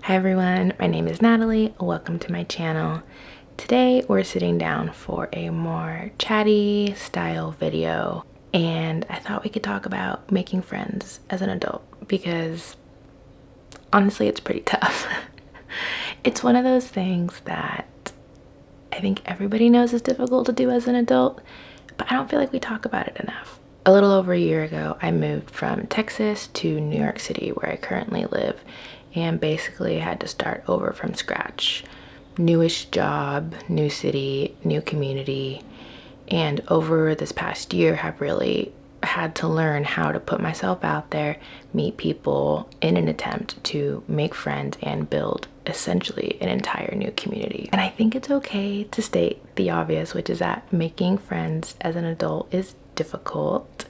Hi everyone, my name is Natalie. Welcome to my channel. Today we're sitting down for a more chatty style video, and I thought we could talk about making friends as an adult because honestly it's pretty tough. It's one of those things that I think everybody knows is difficult to do as an adult, but I don't feel like we talk about it enough. A little over a year ago, I moved from Texas to New York City, where I currently live, and basically had to start over from scratch. Newish job, new city, new community, and over this past year have really had to learn how to put myself out there, meet people in an attempt to make friends and build essentially an entire new community. And I think it's okay to state the obvious, which is that making friends as an adult is difficult.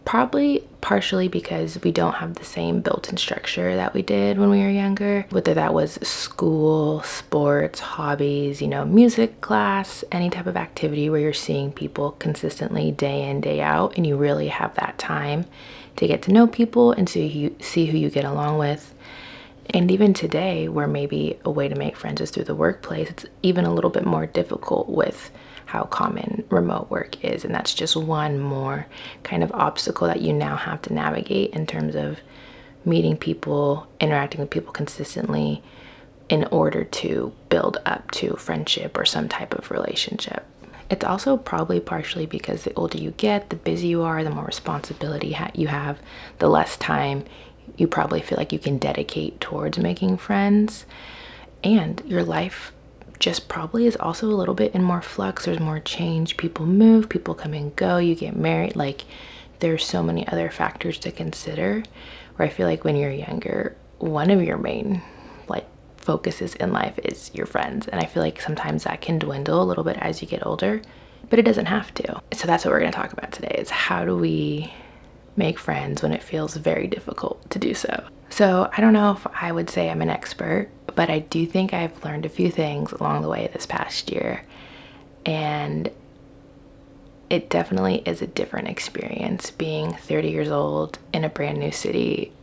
Probably partially because we don't have the same built-in structure that we did when we were younger, whether that was school, sports, hobbies, music class, any type of activity where you're seeing people consistently day in, day out, and you really have that time to get to know people and see who you get along with. And even today, where maybe a way to make friends is through the workplace, it's even a little bit more difficult with how common remote work is, and that's just one more kind of obstacle that you now have to navigate in terms of meeting people, interacting with people consistently in order to build up to friendship or some type of relationship. It's also probably partially because the older you get, the busier you are, the more responsibility you have, the less time you probably feel like you can dedicate towards making friends, and your life just probably is also a little bit in more flux. There's more change, people move, people come and go, you get married, like there's so many other factors to consider, where I feel like when you're younger, one of your main focuses in life is your friends, and I feel like sometimes that can dwindle a little bit as you get older, but it doesn't have to. So that's what we're going to talk about today, is how do we make friends when it feels very difficult to do so. So I don't know if I would say I'm an expert, but I do think I've learned a few things along the way this past year, and it definitely is a different experience being 30 years old in a brand new city,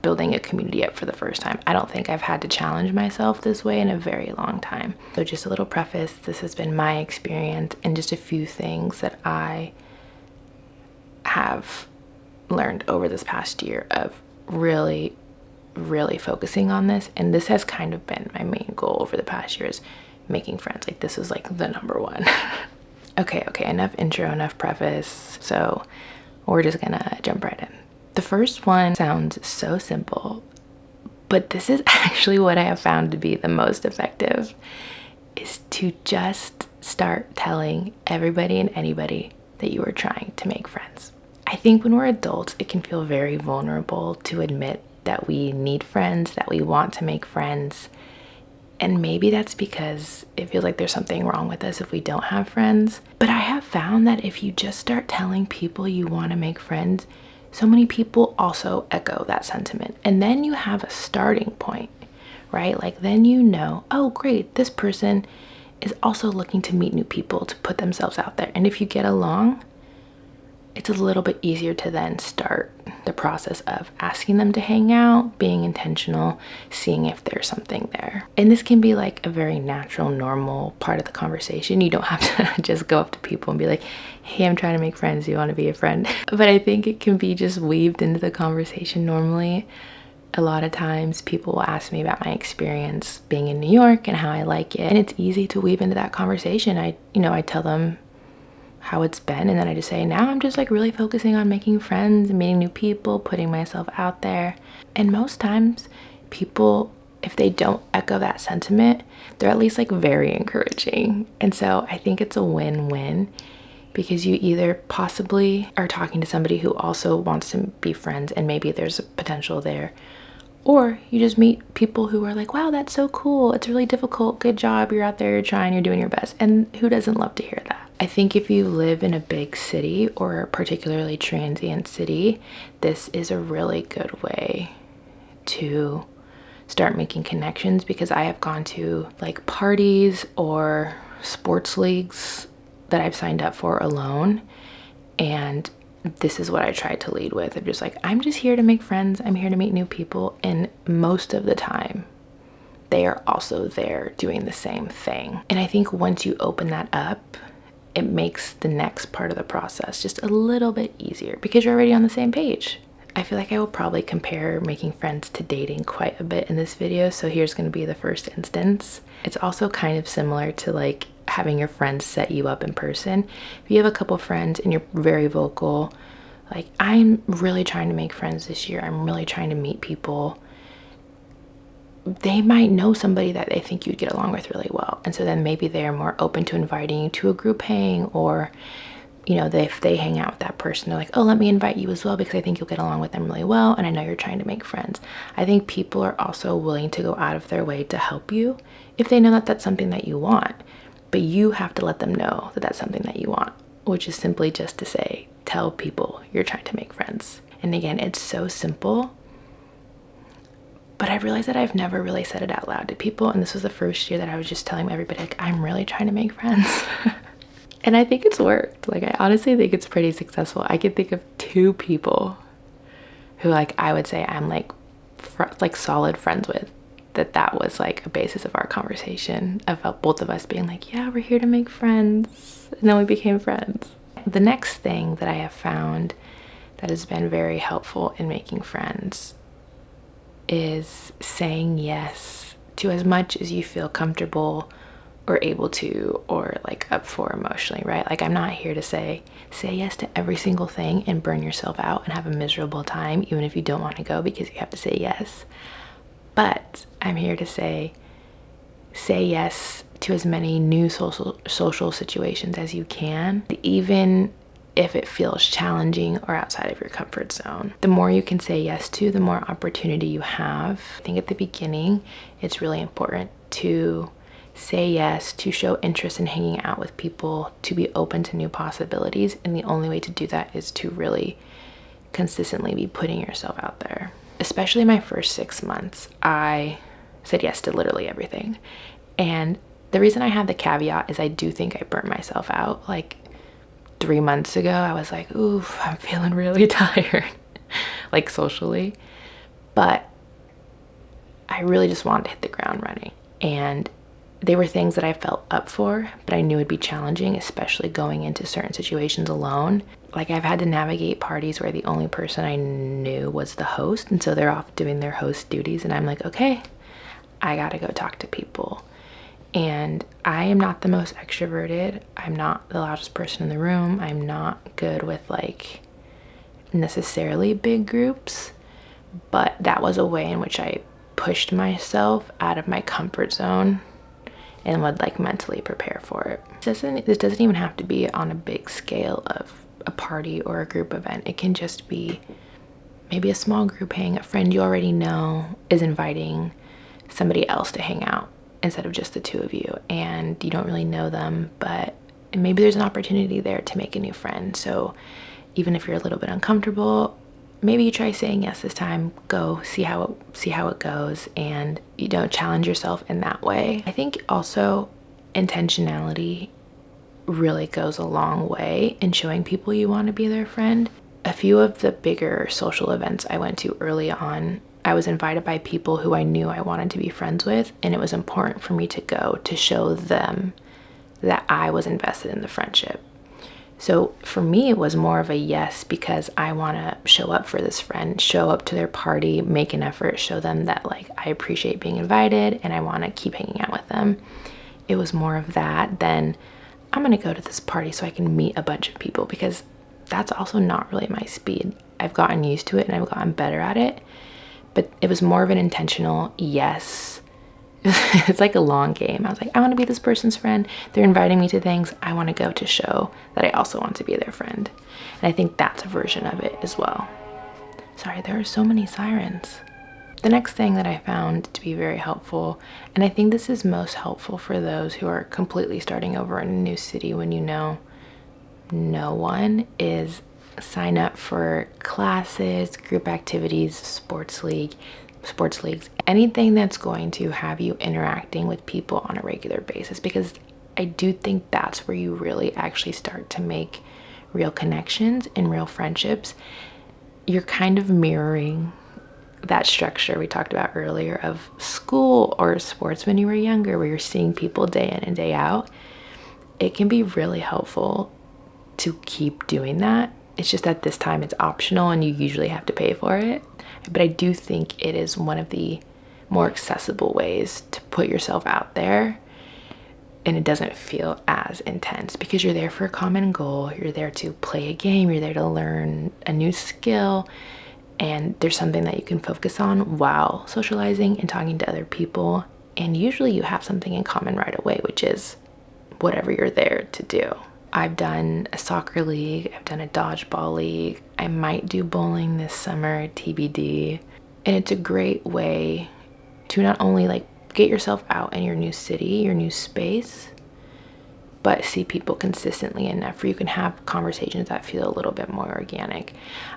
building a community up for the first time. I don't think I've had to challenge myself this way in a very long time. So just a little preface, this has been my experience and just a few things that I have learned over this past year of really focusing on this. And this has kind of been my main goal over the past years, making friends. Like, this is like the number one. okay, enough intro, enough preface. So we're just gonna jump right in. The first one sounds so simple, but this is actually what I have found to be the most effective, is to just start telling everybody and anybody that you are trying to make friends. I think when we're adults, it can feel very vulnerable to admit that we need friends, that we want to make friends. And maybe that's because it feels like there's something wrong with us if we don't have friends. But I have found that if you just start telling people you want to make friends, so many people also echo that sentiment. And then you have a starting point, right? Like, then oh great, this person is also looking to meet new people, to put themselves out there. And if you get along, it's a little bit easier to then start the process of asking them to hang out, being intentional, seeing if there's something there. And this can be like a very natural, normal part of the conversation. You don't have to just go up to people and be like, hey, I'm trying to make friends, do you want to be a friend? But I think it can be just weaved into the conversation normally. A lot of times people will ask me about my experience being in New York and how I like it. And it's easy to weave into that conversation. I tell them how it's been, and then I just say, now I'm just like really focusing on making friends, meeting new people, putting myself out there. And most times people, if they don't echo that sentiment, they're at least like very encouraging. And so I think it's a win-win, because you either possibly are talking to somebody who also wants to be friends and maybe there's a potential there, or you just meet people who are like, wow, that's so cool, it's really difficult, good job, you're out there, you're trying, you're doing your best. And who doesn't love to hear that? I think if you live in a big city or a particularly transient city, this is a really good way to start making connections, because I have gone to like parties or sports leagues that I've signed up for alone, and this is what I tried to lead with. I'm just like, I'm just here to make friends. I'm here to meet new people. And most of the time, they are also there doing the same thing. And I think once you open that up, it makes the next part of the process just a little bit easier because you're already on the same page. I feel like I will probably compare making friends to dating quite a bit in this video, so here's going to be the first instance. It's also kind of similar to like having your friends set you up in person. If you have a couple friends and you're very vocal, like, I'm really trying to make friends this year, I'm really trying to meet people, they might know somebody that they think you'd get along with really well, and so then maybe they're more open to inviting you to a group hang, or you know, if they hang out with that person, they're like, oh, let me invite you as well because I think you'll get along with them really well and I know you're trying to make friends. I think people are also willing to go out of their way to help you if they know that that's something that you want, but you have to let them know that that's something that you want, which is simply just to say, tell people you're trying to make friends. And again, it's so simple, but I realized that I've never really said it out loud to people, and this was the first year that I was just telling everybody, like, I'm really trying to make friends. And I think it's worked. Like, I honestly think it's pretty successful. I can think of 2 people who, like, I would say I'm like solid friends with, that was like a basis of our conversation about both of us being like, yeah, we're here to make friends. And then we became friends. The next thing that I have found that has been very helpful in making friends is saying yes to as much as you feel comfortable or able to, or like up for emotionally, right? Like, I'm not here to say yes to every single thing and burn yourself out and have a miserable time even if you don't want to go because you have to say yes. But I'm here to say yes to as many new social situations as you can, even if it feels challenging or outside of your comfort zone. The more you can say yes to, the more opportunity you have. I think at the beginning, it's really important to say yes, to show interest in hanging out with people, to be open to new possibilities. And the only way to do that is to really consistently be putting yourself out there. Especially my first 6 months, I said yes to literally everything. And the reason I have the caveat is I do think I burnt myself out. Like 3 months ago, I was like, ooh, I'm feeling really tired, like socially. But I really just wanted to hit the ground running. And they were things that I felt up for, but I knew it'd be challenging, especially going into certain situations alone. Like, I've had to navigate parties where the only person I knew was the host, and so they're off doing their host duties, and I'm like, okay, I gotta go talk to people. And I am not the most extroverted. I'm not the loudest person in the room. I'm not good with like necessarily big groups, but that was a way in which I pushed myself out of my comfort zone and would like mentally prepare for it. This doesn't even have to be on a big scale of a party or a group event. It can just be maybe a small group hang. A friend you already know is inviting somebody else to hang out instead of just the 2 of you, and you don't really know them, but maybe there's an opportunity there to make a new friend. So even if you're a little bit uncomfortable, maybe you try saying yes this time, go see how it goes, and you don't challenge yourself in that way. I think also intentionality really goes a long way in showing people you want to be their friend. A few of the bigger social events I went to early on, I was invited by people who I knew I wanted to be friends with, and it was important for me to go to show them that I was invested in the friendship. So for me, it was more of a yes because I want to show up for this friend, show up to their party, make an effort, show them that like I appreciate being invited and I want to keep hanging out with them. It was more of that than I'm going to go to this party so I can meet a bunch of people, because that's also not really my speed. I've gotten used to it and I've gotten better at it, but it was more of an intentional yes. It's like a long game. I was like, I want to be this person's friend. They're inviting me to things. I want to go to show that I also want to be their friend. And I think that's a version of it as well. Sorry, there are so many sirens. The next thing that I found to be very helpful, and I think this is most helpful for those who are completely starting over in a new city when you know no one, is sign up for classes, group activities, sports leagues, anything that's going to have you interacting with people on a regular basis, because I do think that's where you really actually start to make real connections and real friendships, you're kind of mirroring that structure we talked about earlier of school or sports when you were younger, where you're seeing people day in and day out. It can be really helpful to keep doing that. It's just that this time it's optional and you usually have to pay for it. But I do think it is one of the more accessible ways to put yourself out there, and it doesn't feel as intense because you're there for a common goal. You're there to play a game, you're there to learn a new skill, and there's something that you can focus on while socializing and talking to other people. And usually you have something in common right away, which is whatever you're there to do. I've done a soccer league, I've done a dodgeball league, I might do bowling this summer, TBD. And it's a great way to not only like get yourself out in your new city, your new space, but see people consistently enough where you can have conversations that feel a little bit more organic.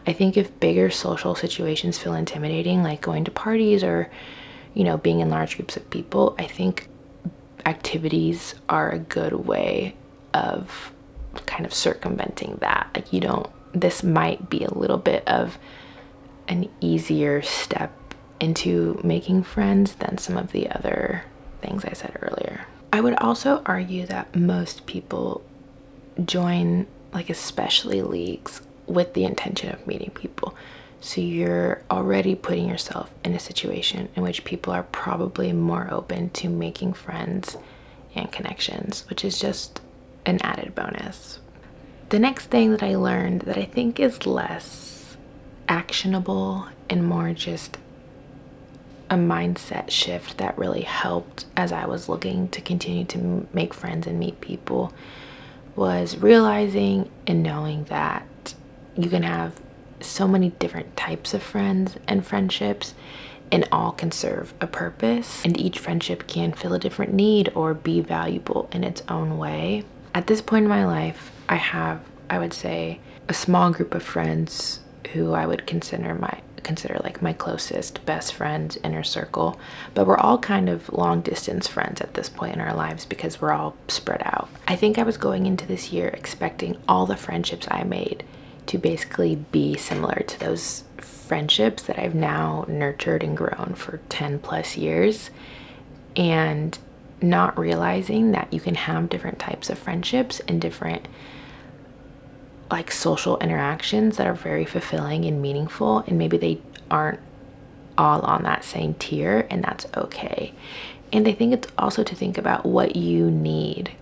I think if bigger social situations feel intimidating, like going to parties or, being in large groups of people, I think activities are a good way of kind of circumventing that. Like this might be a little bit of an easier step into making friends than some of the other things I said earlier. I would also argue that most people join, like especially leagues, with the intention of meeting people. So you're already putting yourself in a situation in which people are probably more open to making friends and connections, which is just an added bonus. The next thing that I learned that I think is less actionable and more just a mindset shift that really helped as I was looking to continue to make friends and meet people was realizing and knowing that you can have so many different types of friends and friendships, and all can serve a purpose, and each friendship can fill a different need or be valuable in its own way. At this point in my life, I have, I would say, a small group of friends who I would consider like my closest best friends, inner circle, but we're all kind of long distance friends at this point in our lives because we're all spread out. I think I was going into this year expecting all the friendships I made to basically be similar to those friendships that I've now nurtured and grown for 10 plus years, and not realizing that you can have different types of friendships and different like social interactions that are very fulfilling and meaningful, and maybe they aren't all on that same tier, and that's okay. And I think it's also to think about what you need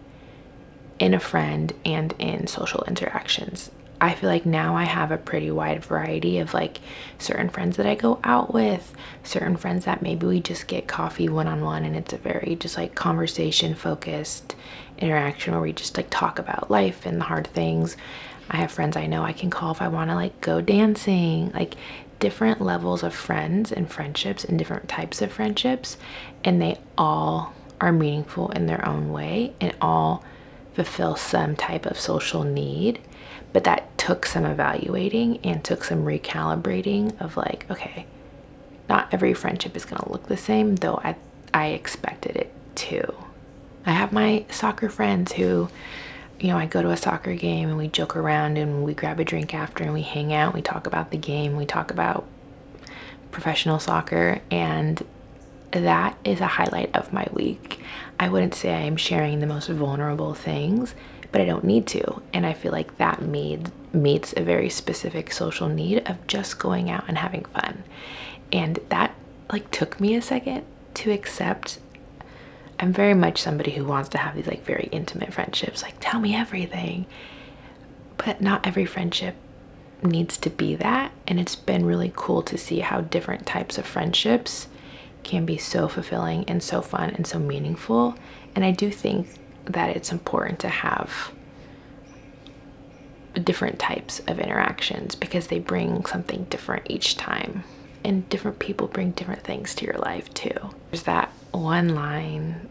in a friend and in social interactions. I feel like now I have a pretty wide variety of like certain friends that I go out with, certain friends that maybe we just get coffee one-on-one and it's a very just like conversation focused interaction where we just like talk about life and the hard things. I have friends I know I can call if I want to like go dancing, like different levels of friends and friendships and different types of friendships, and they all are meaningful in their own way and all fulfill some type of social need. But that took some evaluating and took some recalibrating of like, okay, not every friendship is going to look the same, though I expected it to. I have my soccer friends who, I go to a soccer game and we joke around and we grab a drink after and we hang out, we talk about the game, we talk about professional soccer, and that is a highlight of my week. I wouldn't say I am sharing the most vulnerable things, but I don't need to. And I feel like that meets a very specific social need of just going out and having fun. And that like took me a second to accept. I'm very much somebody who wants to have these like very intimate friendships, like tell me everything. But not every friendship needs to be that. And it's been really cool to see how different types of friendships can be so fulfilling and so fun and so meaningful. And I do think that it's important to have different types of interactions because they bring something different each time, and different people bring different things to your life too. There's that one line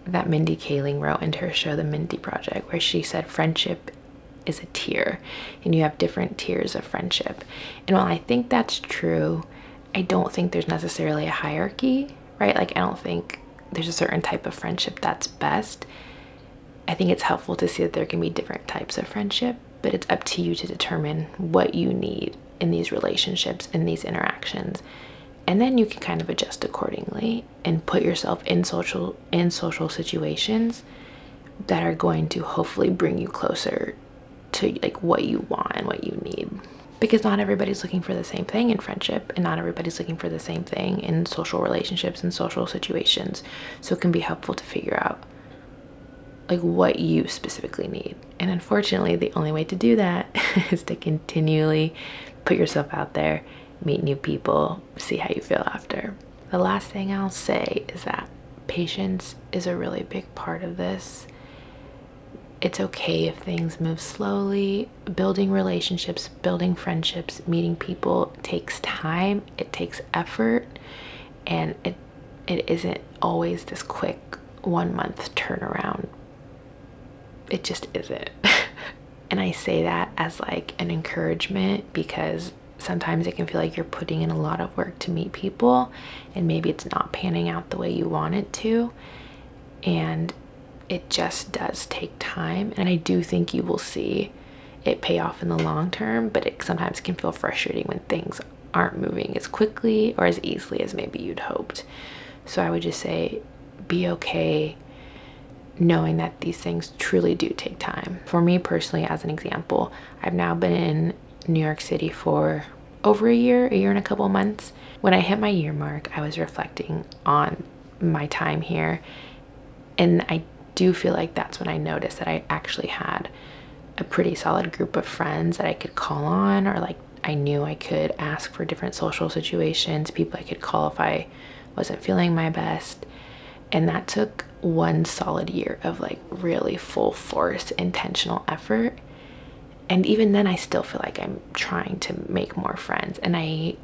that Mindy Kaling wrote into her show The Mindy Project where she said friendship is a tier and you have different tiers of friendship. And while I think that's true, I don't think there's necessarily a hierarchy, right? Like I don't think there's a certain type of friendship that's best. I think it's helpful to see that there can be different types of friendship, but it's up to you to determine what you need in these relationships, in these interactions. And then you can kind of adjust accordingly and put yourself in social situations that are going to hopefully bring you closer to like what you want and what you need. Because not everybody's looking for the same thing in friendship, and not everybody's looking for the same thing in social relationships and social situations. So it can be helpful to figure out like what you specifically need. And unfortunately, the only way to do that is to continually put yourself out there, meet new people, see how you feel after. The last thing I'll say is that patience is a really big part of this. It's okay if things move slowly. Building relationships, building friendships, meeting people takes time, it takes effort, and it isn't always this quick 1 month turnaround. It just isn't. And I say that as like an encouragement, because sometimes it can feel like you're putting in a lot of work to meet people and maybe it's not panning out the way you want it to. And it just does take time. And I do think you will see it pay off in the long term, but it sometimes can feel frustrating when things aren't moving as quickly or as easily as maybe you'd hoped. So I would just say, be okay knowing that these things truly do take time. For me personally, as an example, I've now been in New York City for over a year and a couple months. When I hit my year mark, I was reflecting on my time here, and I do feel like that's when I noticed that I actually had a pretty solid group of friends that I could call on, or like I knew I could ask for different social situations, people I could call if I wasn't feeling my best. And that took 1 solid year of like really full force, intentional effort. And even then, I still feel like I'm trying to make more friends. And I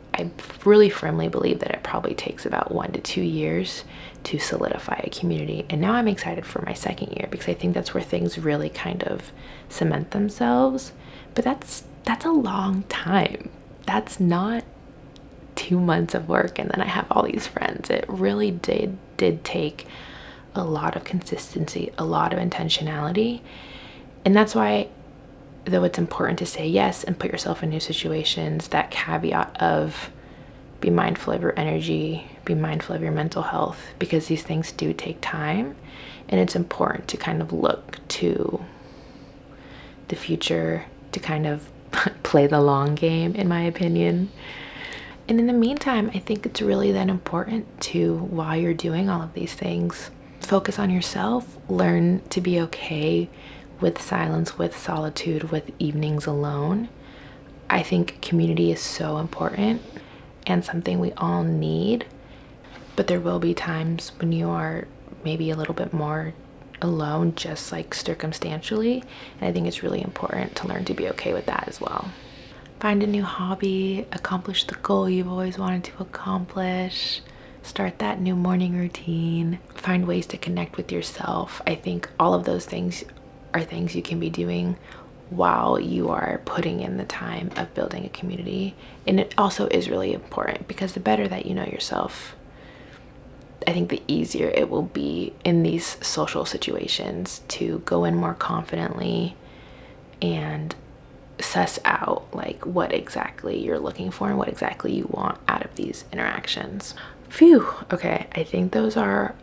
really firmly believe that it probably takes about 1 to 2 years to solidify a community. And now I'm excited for my 2nd year, because I think that's where things really kind of cement themselves. But that's a long time. That's not 2 months of work and then I have all these friends. It really did take a lot of consistency, a lot of intentionality. And that's why, though it's important to say yes and put yourself in new situations, that caveat of be mindful of your energy, be mindful of your mental health, because these things do take time. And it's important to kind of look to the future, to kind of play the long game, in my opinion. And in the meantime, I think it's really then important to, while you're doing all of these things, focus on yourself, learn to be okay with silence, with solitude, with evenings alone. I think community is so important and something we all need, but there will be times when you are maybe a little bit more alone, just like circumstantially. And I think it's really important to learn to be okay with that as well. Find a new hobby, accomplish the goal you've always wanted to accomplish, start that new morning routine, find ways to connect with yourself. I think all of those things are things you can be doing while you are putting in the time of building a community. And it also is really important, because the better that you know yourself, I think the easier it will be in these social situations to go in more confidently and suss out like what exactly you're looking for and what exactly you want out of these interactions. Phew. Okay, I think those are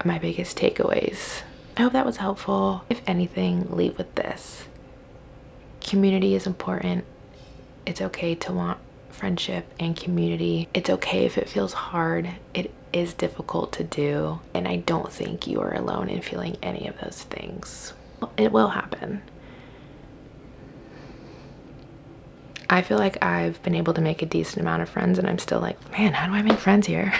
my biggest takeaways. I hope that was helpful. If anything, leave with this. Community is important. It's okay to want friendship and community. It's okay if it feels hard. It is difficult to do. And I don't think you are alone in feeling any of those things. It will happen. I feel like I've been able to make a decent amount of friends, and I'm still like, man, how do I make friends here?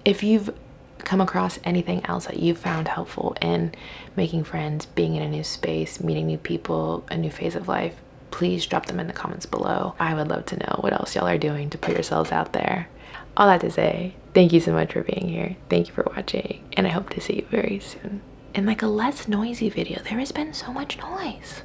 If you've come across anything else that you've found helpful in making friends, being in a new space, meeting new people, a new phase of life, please drop them in the comments below. I would love to know what else y'all are doing to put yourselves out there. All that to say, thank you so much for being here. Thank you for watching, and I hope to see you very soon in like a less noisy video. There has been so much noise.